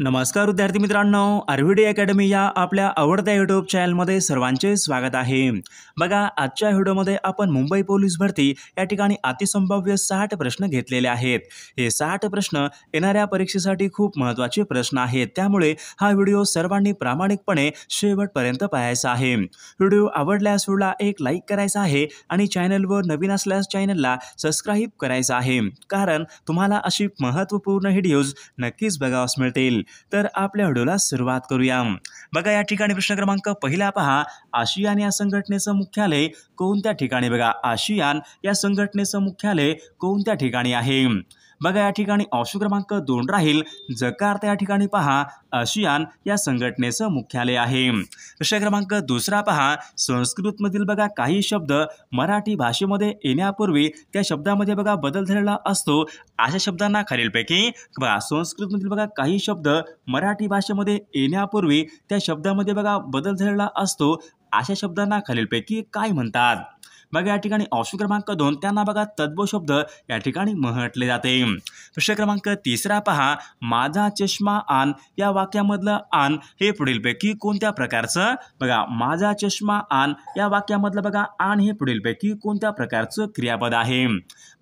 नमस्कार विद्यार्थी मित्रांनो, आरव्हीडी अकॅडमी या आपल्या आवडत्या यूट्यूब चॅनलमध्ये सर्वांचे स्वागत आहे। बघा, आजच्या व्हिडिओमध्ये आपण मुंबई पोलीस भरती या ठिकाणी अतिसंभाव्य 60 प्रश्न घेतलेले आहेत। हे 60 प्रश्न येणाऱ्या परीक्षेसाठी खूप महत्त्वाचे प्रश्न आहेत, त्यामुळे हा व्हिडिओ सर्वांनी प्रामाणिकपणे शेवटपर्यंत पाहायचा आहे। व्हिडिओ आवडल्यास व्हिडिओला एक लाईक करायचा आहे आणि चॅनलवर नवीन असल्यास चॅनलला सबस्क्राईब करायचं आहे, कारण तुम्हाला अशी महत्त्वपूर्ण व्हिडिओज नक्कीच बघावयास मिळतील। तर आपल्या व्हिडिओला सुरुवात करूया। बघा, या ठिकाणी प्रश्न क्रमांक पहिला पहा, आशियान या संघटनेचं मुख्यालय कोणत्या ठिकाणी? बघा, आशियान या संघटनेचं मुख्यालय कोणत्या ठिकाणी आहे? बघा, या ठिकाणी ऑप्शन क्रमांक 2 राहील जकार्ता या ठिकाणी पहा आशियान या संघटनेचं मुख्यालय आहे। प्रश्न क्रमांक दुसरा पहा, संस्कृतमधील बघा काही शब्द मराठी भाषेमध्ये येण्यापूर्वी त्या शब्दामध्ये बघा बदल झालेला असतो, अशा शब्दांना खालीलपैकी बघा संस्कृतमधील बघा काही शब्द मराठी भाषेमध्ये येण्यापूर्वी त्या शब्दामध्ये बघा बदल झालेला असतो, अशा शब्दांना खालीलपैकी काय म्हणतात? बघा, या ठिकाणी ऑप्शन क्रमांक 2 त्यांना बघा तद्भव शब्द या ठिकाणी म्हटले जाते। प्रश्न क्रमांक तिसरा पहा, माझा चष्मा आण या वाक्यामधलं आण हे पुढीलपैकी कोणत्या प्रकारचं? बघा, माझा चष्मा आण या वाक्यामधलं बघा आण हे पुढीलपैकी कोणत्या प्रकारचं क्रियापद आहे?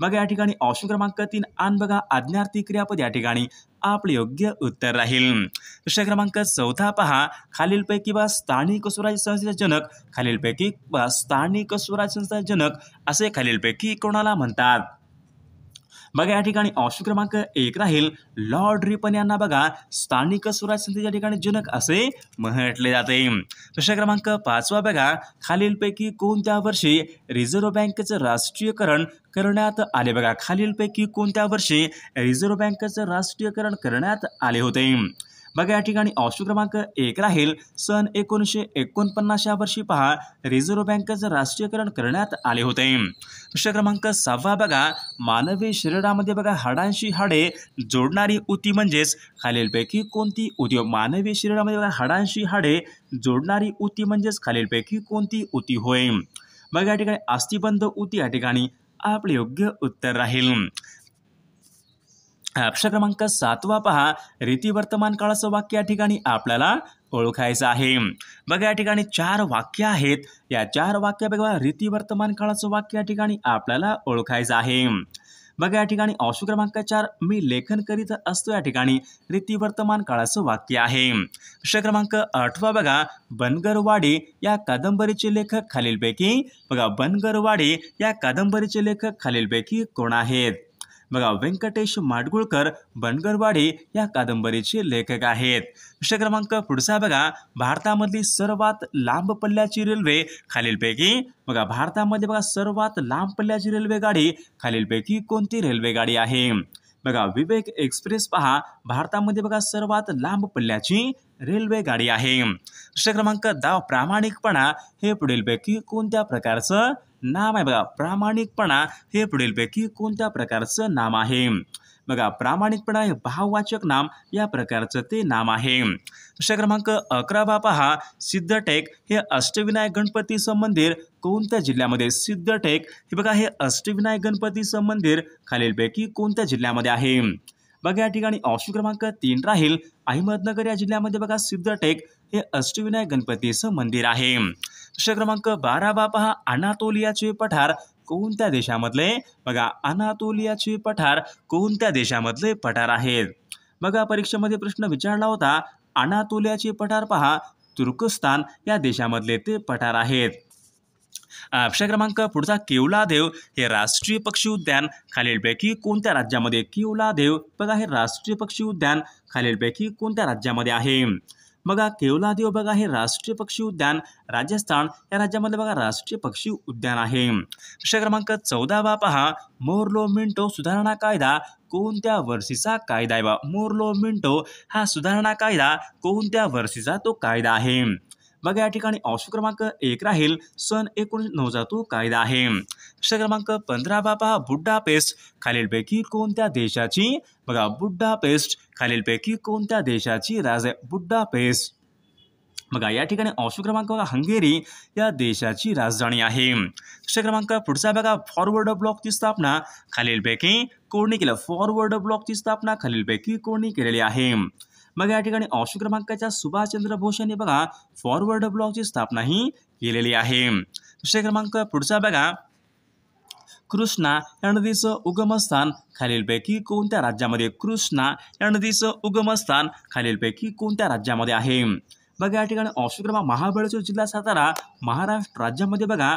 बघा, या ठिकाणी ऑप्शन क्रमांक 3 आण बघा आज्ञार्थी क्रियापद या ठिकाणी आपले योग्य उत्तर राहील। प्रश्न क्रमांक 4 पहा, खालीलपैकी बघा स्थानिक स्वराज्य संस्थेचे जनक खालीलपैकी स्थानिक स्वराज्य संस्थेचे जनक असे खालीलपैकी कोणाला म्हणतात? बघा, या ठिकाणी ऑप्शन क्रमांक 1 राहील लॉर्ड रिपन यांना बघा स्थानिक स्वराज्य संस्थेच्या ठिकाणी जनक असे म्हटले जाते। प्रश्न क्रमांक 5 बघा, खालीलपैकी कोणत्या वर्षी रिझर्व्ह बँकेचं राष्ट्रीयकरण करण्यात आले? बघा, खालीलपैकी कोणत्या वर्षी रिझर्व्ह बँकेचं राष्ट्रीयकरण करण्यात आले होते? बघा, या ठिकाणी ऑप्शन क्रमांक 1 राहील सन 1949 या वर्षी पहा रिझर्व्ह बँकेचं राष्ट्रीयकरण करण्यात आले होते। प्रश्न क्रमांक 6 बघा, मानवी शरीरामध्ये बघा हाडांशी हाडे जोडणारी उती म्हणजेच खालीलपैकी कोणती उती? मानवी शरीरामध्ये बघा हाडांशी हाडे जोडणारी उती म्हणजेच खालीलपैकी कोणती उती होय? बघा, या ठिकाणी अस्थिबंध उती या ठिकाणी आपले योग्य उत्तर राहील। प्रश्न क्रमांक 7 पहा, रीती वर्तमान काळाचं वाक्य या ठिकाणी आपल्याला ओळखायचं आहे। बघा, या ठिकाणी 4 वाक्य आहेत, या 4 वाक्य बघा रीती वर्तमान काळाचं वाक्य या ठिकाणी आपल्याला ओळखायचं आहे। बघा, या ठिकाणी ऑप्शन क्रमांक 4 मी लेखन करीत असतो या ठिकाणी रीती वर्तमान काळाचं वाक्य आहे। प्रश्न क्रमांक 8 बघा, बनगरवाडी या कादंबरीचे लेखक खालीलपैकी बघा बनगरवाडी या कादंबरीचे लेखक खालीलपैकी कोण आहेत? बघा, व्यंकटेश माडगुळकर बनगरवाडी या कादंबरीचे लेखक आहेत। प्रश्न क्रमांक पुढचा बघा, भारतामधली सर्वात लांब पल्ल्याची रेल्वे खालीलपैकी बघा भारतामध्ये बघा सर्वात लांब पल्ल्याची रेल्वेगाडी खालीलपैकी कोणती रेल्वेगाडी आहे? बघा, विवेक एक्सप्रेस पहा भारतामध्ये बघा सर्वात लांब पल्ल्याची रेल्वेगाडी आहे। प्रश्न क्रमांक 10 प्रामाणिकपणा हे पुढीलपैकी कोणत्या प्रकारचं नाम आहे? बघा, प्रामाणिकपणा हे पुढीलपैकी कोणत्या प्रकारचं नाम आहे? बघा, प्रामाणिकपणा हे भाववाचक नाम या प्रकारचं ते नाम आहे। प्रश्न क्रमांक 11 पहा, सिद्धटेक हे अष्टविनायक गणपतीचं मंदिर कोणत्या जिल्ह्यामध्ये? सिद्धटेक हे बघा हे अष्टविनायक गणपतीचं मंदिर खालीलपैकी कोणत्या जिल्ह्यामध्ये आहे? बघा, या ठिकाणी ऑप्शन क्रमांक 3 राहील अहमदनगर या जिल्ह्यामध्ये बघा सिद्धटेक हे अष्टविनायक गणपतीचं मंदिर आहे। प्रश्न क्रमांक 12 पहा, अनातोलियाचे पठार कोणत्या देशामधले? बघा, अनातोलियाचे पठार कोणत्या देशामधले पठार आहेत? बघा, परीक्षेमध्ये प्रश्न विचारला होता, अनातोलियाचे पठार पहा तुर्कस्तान या देशामधले ते पठार आहेत। प्रश्न क्रमांक पुढचा, केवलादेव हे राष्ट्रीय पक्षी उद्यान खालीलपैकी कोणत्या राज्यामध्ये? केवलादेव बघा हे राष्ट्रीय पक्षी उद्यान खालीलपैकी कोणत्या राज्यामध्ये आहे? बघा, केवलादेव बघा हे राष्ट्रीय पक्षी उद्यान राजस्थान या राज्यामध्ये बघा राष्ट्रीय पक्षी उद्यान आहे। प्रश्न क्रमांक 14 पहा, मोर्लो मिंटो सुधारणा कायदा कोणत्या वर्षीचा कायदा आहे? मोर्लो मिंटो हा सुधारणा कायदा कोणत्या वर्षीचा तो कायदा आहे? बघा, या ठिकाणी ऑप्शन क्रमांक 1 राहील सन 1909 तो कायदा आहे। प्रश्न क्रमांक 15 पहा, बुडापेस्ट खालीलपैकी कोणत्या देशाची? बघा, बुडापेस्ट खालीलपैकी कोणत्या देशाची राजधानी? बुडापेस्ट बघा, या ठिकाणी ऑप्शन क्रमांक बघा हंगेरी या देशाची राजधानी आहे। प्रश्न क्रमांक पुढचा बघा, फॉरवर्ड ब्लॉकची स्थापना खालीलपैकी कोणी केलं? फॉरवर्ड ब्लॉकची स्थापना खालीलपैकी कोणी केलेली आहे? मग या ठिकाणी ऑप्शन क्रमांकाच्या सुभाषचंद्र बोस यांनी बघा फॉरवर्ड ब्लॉकची स्थापनाही केलेली आहे. दुसरा क्रमांक पुढचा बघा, कृष्णा या नदीचं उगमस्थान खालीलपैकी कोणत्या राज्यामध्ये, कृष्णा या नदीचं उगमस्थान खालीलपैकी कोणत्या राज्यामध्ये आहे. बघा या ठिकाणी ऑप्शन क्रमांक महाबळेश्वर जिल्हा सातारा महाराष्ट्र राज्यामध्ये बघा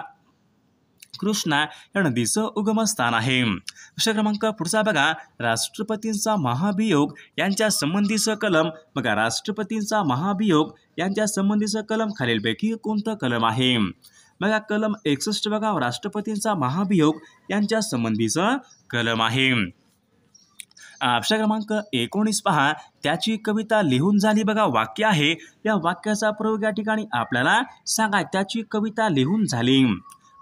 कृष्णा या नदीचं उगमस्थान आहे. दुसरा क्रमांक पुढचा बघा, राष्ट्रपतींचा महाभियोग यांच्या संबंधीचं कलम बघा राष्ट्रपतींचा महाभियोग यांच्या संबंधीचं कलम खालीलपैकी कोणतं कलम आहे. बघा कलम 61 बघा राष्ट्रपतींचा महाभियोग यांच्या संबंधीचं कलम आहे. ऑप्शन क्रमांक 19 पहा, त्याची कविता लिहून झाली बघा वाक्य आहे, या वाक्याचा प्रयोग या ठिकाणी आपल्याला सांगा. त्याची कविता लिहून झाली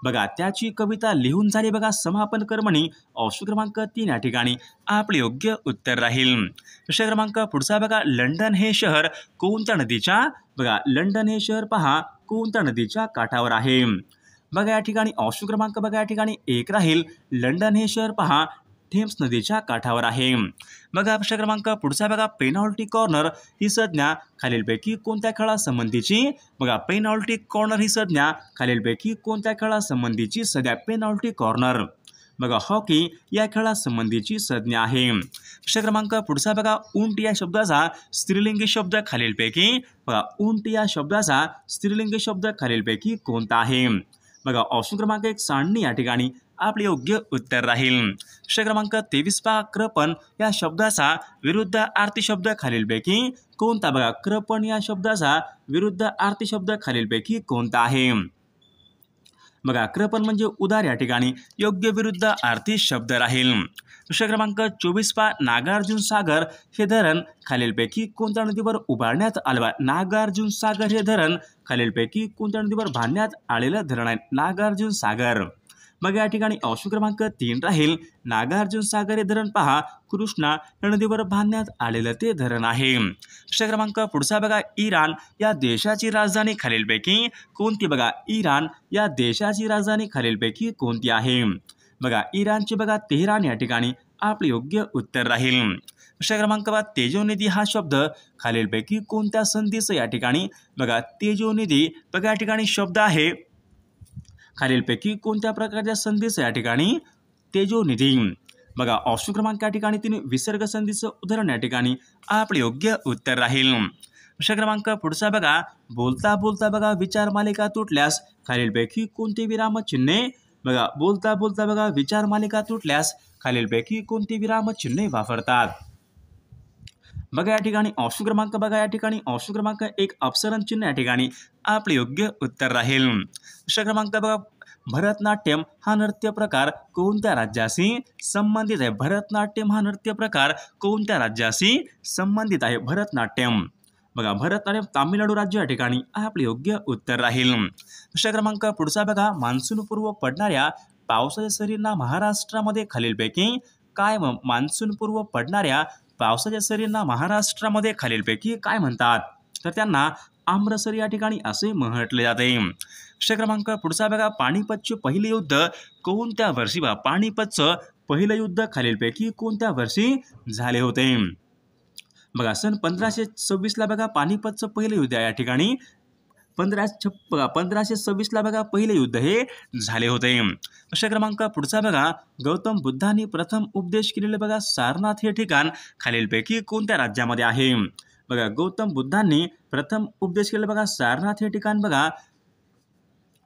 बघा, त्याची कविता लिहून झाली बघा समापन कर्मणी ऑप्शन क्रमांक 3 या ठिकाणी आपले योग्य उत्तर राहील. विषय क्रमांक पुढचा बघा, लंडन हे शहर कोणत्या नदीच्या बघा लंडन हे शहर पहा कोणत्या नदीच्या काठावर आहे. बघा या ठिकाणी ऑप्शन क्रमांक बघा या ठिकाणी 1 राहील, लंडन हे शहर पहा थेम्स नदीच्या काठावर आहे. बघा प्रश्न क्रमांक पुढचा बघा, पेनॉल्टी कॉर्नर ही संज्ञा खालीलपैकी कोणत्या खेळासंबंधीची बघा पेनॉल्टी कॉर्नर ही संज्ञा खालीलपैकी कोणत्या खेळासंबंधीची संज्ञा पेनॉल्टी कॉर्नर बघा हॉकी या खेळासंबंधीची संज्ञा आहे. प्रश्न क्रमांक पुढचा बघा, उंट या शब्दाचा स्त्रीलिंगी शब्द खालीलपैकी बघा उंट या शब्दाचा स्त्रीलिंगी शब्द खालीलपैकी कोणता आहे. बघा ऑप्शन क्रमांक 1 सांडणी या ठिकाणी आपले योग्य उत्तर राहील. प्रश्न क्रमांक 23 पहा, कृपण या शब्दाचा विरुद्ध आरती शब्द खालीलपैकी कोणता बघा कृपण या शब्दाचा विरुद्ध आरती शब्द खालीलपैकी कोणता आहे. बघा कृपण म्हणजे उदार या ठिकाणी योग्य विरुद्ध आरती शब्द राहील. प्रश्न क्रमांक 24 पहा, नागार्जुन सागर हे धरण खालीलपैकी कोणत्या नदीवर उभारण्यात आलं. नागार्जुन सागर हे धरण खालीलपैकी कोणत्या नदीवर बांधण्यात आलेलं धरण आहे. नागार्जुन सागर मग या ठिकाणी ऑप्शन क्रमांक 3 राहील, नागार्जुन सागर हे धरण पहा कृष्णा या नदीवर बांधण्यात आलेलं ते धरण आहे. प्रश्न क्रमांक पुढचा बघा, इराण या देशाची राजधानी खालीलपैकी कोणती बघा इराण या देशाची राजधानी खालीलपैकी कोणती आहे. बघा इराणची बघा तेहरान या ठिकाणी आपले योग्य उत्तर राहील. प्रश्न क्रमांक बघा, तेजोनिधी हा शब्द खालीलपैकी कोणत्या संधीचं या ठिकाणी बघा तेजोनिधी बघा या ठिकाणी शब्द आहे खालीलपैकी कोणत्या प्रकारच्या संधीचं या ठिकाणी तेजोनिधी बघा ऑप्शन क्रमांक या ठिकाणी 3 विसर्ग संधीचं उदाहरण या ठिकाणी आपले योग्य उत्तर राहील. प्रश्न क्रमांक पुढचा बघा, बोलता बोलता बघा विचार मालिका तुटल्यास खालीलपैकी कोणते विरामचिन्हे बघा बोलता बोलता बघा विचार मालिका तुटल्यास खालीलपैकी कोणते विरामचिन्हे वापरतात. बघा या ठिकाणी ऑप्शन क्रमांक बघा या ठिकाणी ऑप्शन क्रमांक 1 अपसरण चिन्ह या ठिकाणी आपले योग्य उत्तर राहील. प्रश्न क्रमांक बघा, भरतनाट्यम हा नृत्य प्रकार कोणत्या राज्याशी संबंधित आहे. भरतनाट्यम हा नृत्य प्रकार कोणत्या राज्याशी संबंधित आहे. भरतनाट्यम बघा भरतनाट्यम तामिळनाडू राज्य या ठिकाणी आपले योग्य उत्तर राहील. प्रश्न क्रमांक पुढचा बघा, मान्सूनपूर्व पडणाऱ्या पावसाच्या सरींना महाराष्ट्रामध्ये खालीलपैकी काय मान्सूनपूर्व पडणाऱ्या पावसाच्या सरींना महाराष्ट्रामध्ये खालीलपैकी काय म्हणतात. तर त्यांना आम्रसरी या ठिकाणी असे म्हटले जाते. प्रश्न क्रमांक पुढचा बघा, पानिपतचे पहिले युद्ध कोणत्या वर्षी बघा पानिपतचं पहिलं युद्ध खालीलपैकी कोणत्या वर्षी झाले होते. बघा सन 1526 बघा पानिपतचं पहिलं युद्ध या ठिकाणी 1526 बघा पहिले युद्ध हे झाले होते. प्रश्न क्रमांक पुढचा बघा, गौतम बुद्धांनी प्रथम उपदेश केलेले बघा सारनाथ हे ठिकाण खालीलपैकी कोणत्या राज्यामध्ये आहे. बघा गौतम बुद्धांनी प्रथम उपदेश केलेले बघा सारनाथ हे ठिकाण बघा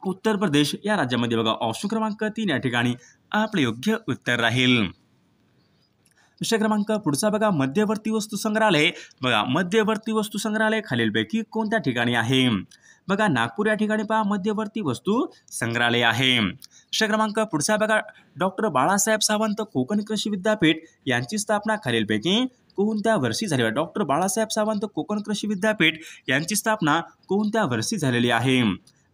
उत्तर प्रदेश या राज्यामध्ये बघा ऑप्शन क्रमांक 3 या ठिकाणी आपले योग्य उत्तर राहील. प्रश्न क्रमांक पुढचा बघा, मध्यवर्ती वस्तू संग्रहालय बघा मध्यवर्ती वस्तू संग्रहालय खालीलपैकी कोणत्या ठिकाणी आहे. बघा नागपूर या ठिकाणी पहा मध्यवर्ती वस्तू संग्रहालय आहे. प्रश्न क्रमांक पुढचा बघा, डॉक्टर बाळासाहेब सावंत कोकण कृषी विद्यापीठ यांची स्थापना खालीलपैकी कोणत्या वर्षी झाली. डॉक्टर बाळासाहेब सावंत कोकण कृषी विद्यापीठ यांची स्थापना कोणत्या वर्षी झालेली आहे.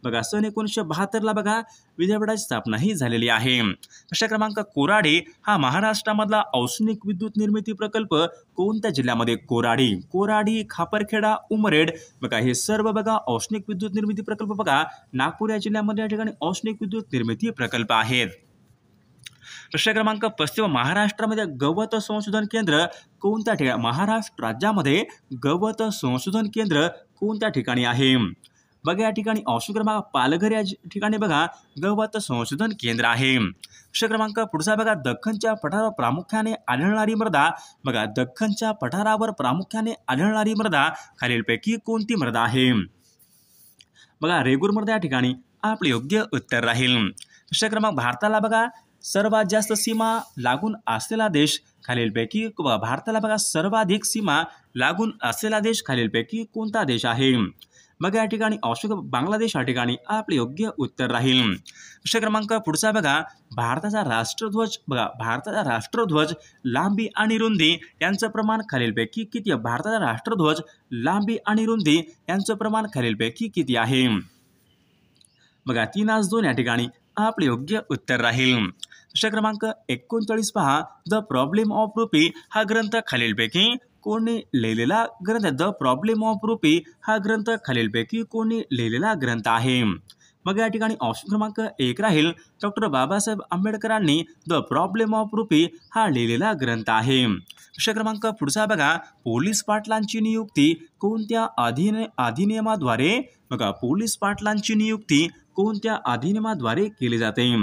बघा सन 1972 बघा विद्यापीठाची स्थापना ही झालेली आहे. प्रश्न क्रमांक, कोराडी हा महाराष्ट्रामधला औष्णिक विद्युत निर्मिती प्रकल्प कोणत्या जिल्ह्यामध्ये. कोराडी खापरखेडा उमरेड बघा हे सर्व बघा औष्णिक विद्युत निर्मिती प्रकल्प बघा नागपूर या जिल्ह्यामध्ये या ठिकाणी औष्णिक विद्युत निर्मिती प्रकल्प आहेत. प्रश्न क्रमांक 35 महाराष्ट्रामध्ये गवत संशोधन केंद्र कोणत्या ठिकाणी महाराष्ट्र राज्यामध्ये गवत संशोधन केंद्र कोणत्या ठिकाणी आहे? बघा या ठिकाणी ऑप्शन क्रमांक पालघर या ठिकाणी बघा गवत संशोधन केंद्र आहे. प्रश्न क्रमांक पुढचा बघा दख्खनच्या पठारावर प्रामुख्याने आढळणारी मृदा बघा दख्खनच्या पठारावर प्रामुख्याने आढळणारी मृदा खालीलपैकी कोणती मृदा आहे? बघा रेगूर मृदा या ठिकाणी आपले योग्य उत्तर राहील. प्रश्न क्रमांक भारताला बघा सर्वात जास्त सीमा लागून असलेला देश खालीलपैकी भारताला बघा सर्वाधिक सीमा लागून असलेला देश खालीलपैकी कोणता देश आहे? बघा या ठिकाणी ऑप्शन बांगलादेश या ठिकाणी आपले योग्य उत्तर राहील. प्रश्न क्रमांक पुढचा बघा भारताचा राष्ट्रध्वज बघा भारताचा राष्ट्रध्वज लांबी आणि रुंदी यांचं प्रमाण खालीलपैकी किती आहे? भारताचा राष्ट्रध्वज लांबी आणि रुंदी यांचं प्रमाण खालीलपैकी किती आहे? बघा 3:2 या ठिकाणी आपले योग्य उत्तर राहील. प्रश्न क्रमांक 39 पहा द प्रॉब्लेम ऑफ रुपी हा ग्रंथ खालीलपैकी कोणी लिहिलेला ग्रंथ? द प्रॉब्लेम ऑफ रुपी हा ग्रंथ खालीलपैकी कोणी लिहिलेला ग्रंथ आहे? मग या ठिकाणी ऑप्शन क्रमांक 1 राहील डॉक्टर बाबासाहेब आंबेडकरांनी द प्रॉब्लेम ऑफ रुपी हा लिहिलेला ग्रंथ आहे. प्रश्न क्रमांक पुढचा बघा पोलीस पाटलांची नियुक्ती कोणत्या अधिनियमाद्वारे बघा पोलीस पाटलांची नियुक्ती कोणत्या अधिनियमाद्वारे केली जाते?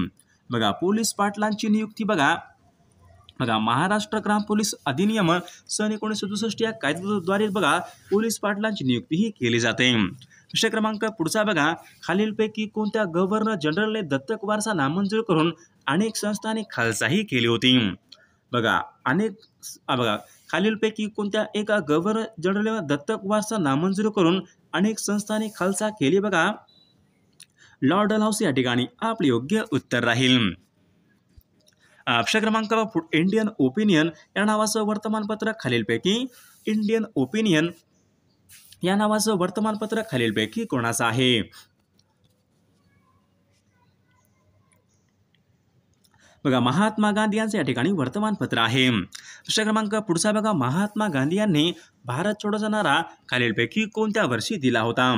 बघा पोलीस पाटलांची नियुक्ती बघा महाराष्ट्र ग्राम पोलीस अधिनियम सन 1967 या कायद्याद्वारे बघा पोलीस पाटलांची नियुक्ती ही केली जाते. प्रश्न क्रमांक पुढचा बघा खालीलपैकी कोणत्या गव्हर्नर जनरलने दत्तक वारसा नामंजूर करून अनेक संस्थांनी खालसाही केली होती? बघा खालीलपैकी कोणत्या एका गव्हर्नर जनरलने दत्तक वारसा नामंजूर करून अनेक संस्थांनी खालसा केली? बघा लॉर्ड डलहौसी या ठिकाणी आपले योग्य उत्तर राहील. प्रश्न क्रमांक इंडियन ओपिनियन या नावाचं वर्तमानपत्र खालीलपैकी इंडियन ओपिनियन या नावाचं वर्तमानपत्र खालीलपैकी कोणाचं आहे? बघा महात्मा गांधी यांचं या ठिकाणी वर्तमानपत्र आहे. प्रश्न क्रमांक पुढचा बघा महात्मा गांधी यांनी भारत छोडोचा नारा खालीलपैकी कोणत्या वर्षी दिला होता?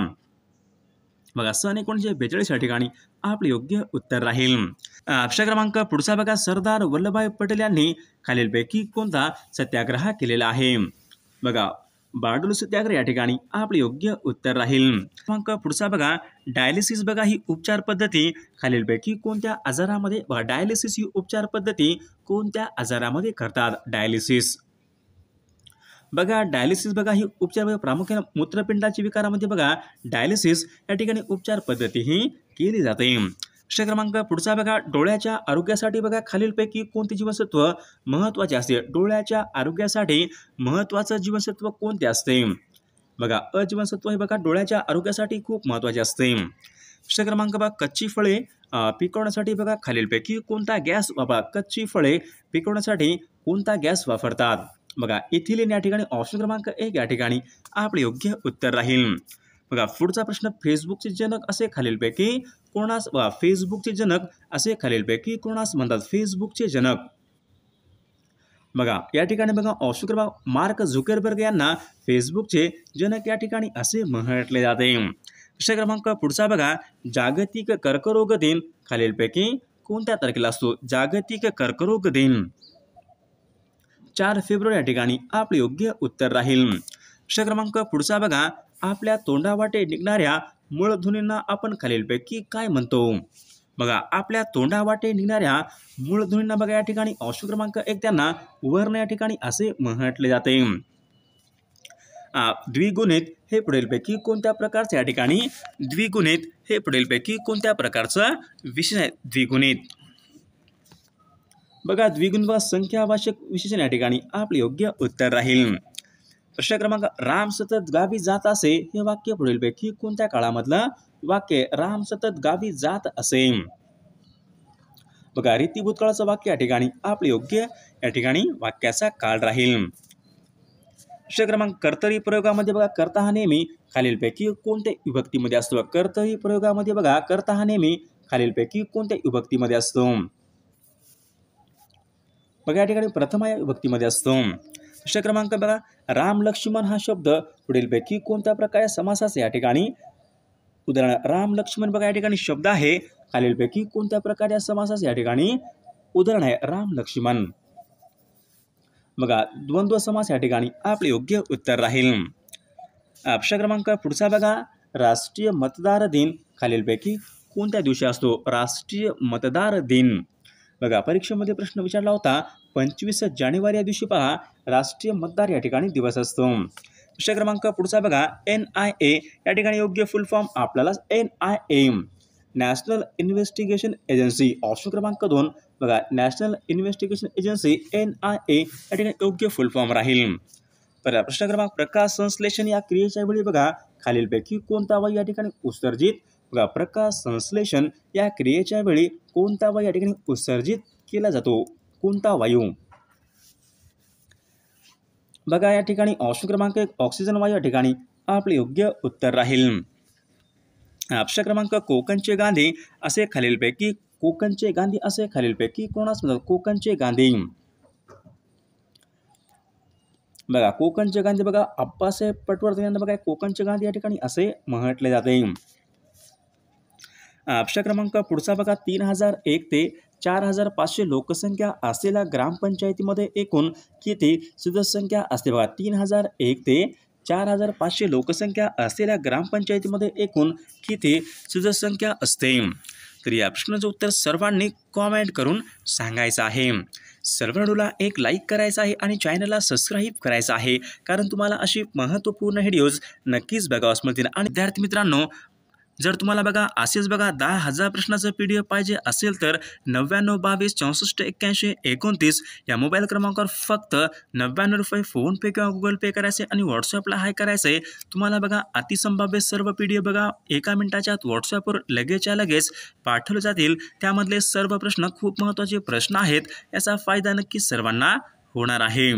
बघा सन 1942 या ठिकाणी आपले योग्य उत्तर राहील. प्रश्न क्रमांक पुढचा बघा सरदार वल्लभभाई पटेल यांनी खालीलपैकी कोणता सत्याग्रह केलेला आहे? बघा बारडोली सत्याग्रह या ठिकाणी आपले योग्य उत्तर राहील. क्रमांक पुढचा बघा डायलिसिस बघा ही उपचार पद्धती खालीलपैकी कोणत्या आजारामध्ये बघा डायलिसिस ही उपचार पद्धती कोणत्या आजारामध्ये करतात? डायलिसिस बघा डायलिसिस बघा ही उपचार प्रामुख्याने मूत्रपिंडाच्या विकारामध्ये बघा डायलिसिस या ठिकाणी उपचार पद्धती ही केली जाते. प्रश्न क्रमांक पुढचा बघा डोळ्याच्या आरोग्यासाठी बघा खालीलपैकी कोणते जीवनसत्व महत्त्वाचे असते? डोळ्याच्या आरोग्यासाठी महत्त्वाचं जीवनसत्व कोणते असते? बघा अजीवनसत्व हे बघा डोळ्याच्या आरोग्यासाठी खूप महत्त्वाचे असते. प्रश्न क्रमांक बघा कच्ची फळे पिकवण्यासाठी बघा खालीलपैकी कोणता गॅस कच्ची फळे पिकवण्यासाठी कोणता गॅस वापरतात? बघा इथिलीन या ठिकाणी ऑप्शन क्रमांक 1 या ठिकाणी आपले योग्य उत्तर राहील. बघा पुढचा प्रश्न फेसबुकचे जनक असे खालीलपैकी कोणास फेसबुकचे जनक असे खालीलपैकी कोणास म्हणतात? फेसबुकचे जनक बघा या ठिकाणी बघा ऑप्शन क्रमांक मार्क झुकरबर्ग यांना फेसबुकचे जनक या ठिकाणी असे म्हटले जाते. प्रश्न क्रमांक पुढचा बघा जागतिक कर्करोग दिन खालीलपैकी कोणत्या तारखेला असतो? जागतिक कर्करोग दिन 4 फेब्रुवारी या ठिकाणी आपले योग्य उत्तर राहील. प्रश्न क्रमांक पुढचा बघा आपल्या तोंडावाटे निघणाऱ्या मूळध्वनींना आपण खालीलपैकी काय म्हणतो? बघा आपल्या तोंडावाटे निघणाऱ्या मूळध्वनींना बघा या ठिकाणी ऑप्शन क्रमांक 1 त्यांना वर्ण या ठिकाणी असे म्हटले जाते. द्विगुणित हे पुढीलपैकी कोणत्या प्रकारचे या ठिकाणी द्विगुणित हे पुढीलपैकी कोणत्या प्रकारचं विशेषण आहे? द्विगुणित बघा द्विगुणित संख्यावाचक विशेषण या ठिकाणी आपले योग्य उत्तर राहील. प्रश्न क्रमांक राम सतत गावी जात असे हे वाक्य पुढीलपैकी कोणत्या काळामधलं वाक्य? राम सतत गावी जात असे बघा रीती भूतकाळाचं वाक्य या ठिकाणी आपले योग्य या ठिकाणी वाक्याचा काळ राहील. प्रश्न क्रमांक कर्तरी प्रयोगामध्ये बघा कर्ता हा नेहमी खालीलपैकी कोणत्या विभक्तीमध्ये असतो? कर्तरी प्रयोगामध्ये बघा कर्ता हा नेहमी खालीलपैकी कोणत्या विभक्तीमध्ये असतो? बघा या ठिकाणी प्रथम या विभक्तीमध्ये असतो. प्रश्न क्रमांक बघा राम लक्ष्मण हा शब्द पुढीलपैकी कोणत्या प्रकारे समासाचे या ठिकाणी उदाहरण राम लक्ष्मण बघा या ठिकाणी शब्द आहे खालीलपैकी कोणत्या प्रकारे समासाचे या ठिकाणी उदाहरण आहे राम लक्ष्मण. बघा द्वंद्व समास या ठिकाणी आपले योग्य उत्तर राहील. प्रश्न क्रमांक पुढचा बघा, राष्ट्रीय मतदार दिन खालीलपैकी कोणत्या दिवशी असतो? राष्ट्रीय मतदार दिन. बघा परीक्षेमध्ये प्रश्न विचारला होता 25 जानेवारी या दिवशी पहा राष्ट्रीय मतदार या ठिकाणी दिवस असतो. प्रश्न क्रमांक पुढचा बघा, NIA या ठिकाणी योग्य फुल फॉर्म आपल्याला NIA national investigation agency. Option क्रमांक 2 बघा नॅशनल इन्व्हेस्टिगेशन एजन्सी NIA या ठिकाणी योग्य फुल फॉर्म राहील. बघा प्रश्न क्रमांक, प्रकाश संश्लेषण या क्रियेच्या वेळी बघा खालीलपैकी कोणता वायू या ठिकाणी उत्सर्जित? बघा प्रकाश संश्लेषण या क्रियेच्या वेळी कोणता वायू या ठिकाणी उत्सर्जित केला जातो? कोणता वायू? बघा या ठिकाणी ऑप्शन क्रमांक 1 ऑक्सिजन वायू या ठिकाणी आपले योग्य उत्तर राहील. प्रश्न क्रमांक, कोकणचे गांधी असे खालीलपैकी कोणास म्हणतात? कोकणचे गांधी. बघा कोकणचे गांधी बघा अप्पासाहेब पटवर्धन यांना बघा कोकणचे गांधी या ठिकाणी असे म्हटले जाते. प्रश्न क्रमांक पुढचा बघा, 3001 ते 4500 लोकसंख्या असलेल्या ग्रामपंचायतीमध्ये एकूण किती सदस्य संख्या असते? बघा 3001 ते 4500 लोकसंख्या असलेल्या ग्रामपंचायतीमध्ये एकूण किती सदस्य संख्या असते? तर या प्रश्नाचं उत्तर सर्वांनी कॉमेंट करून सांगायचं आहे. सर्वांना एक लाईक करायचा आहे आणि चॅनलला सबस्क्राईब करायचं आहे, कारण तुम्हाला अशी महत्त्वपूर्ण व्हिडिओज नक्कीच बघावयास मिळतील. आणि विद्यार्थी मित्रांनो, जर तुम्हाला बघा असेच बघा 10,000 प्रश्नाचं PDF पाहिजे असेल तर 9922648129 या मोबाईल क्रमांकावर फक्त 99 रुपये फोनपे किंवा गुगल पे करायचे आणि व्हॉट्सअपला हाय करायचे. तुम्हाला बघा अतिसंभाव्य सर्व PDF बघा 1 मिनिटाच्या आत व्हॉट्सअपवर लगेचच्या लगेच पाठवले जातील. त्यामधले सर्व प्रश्न खूप महत्त्वाचे प्रश्न आहेत. याचा फायदा नक्की सर्वांना होणार आहे.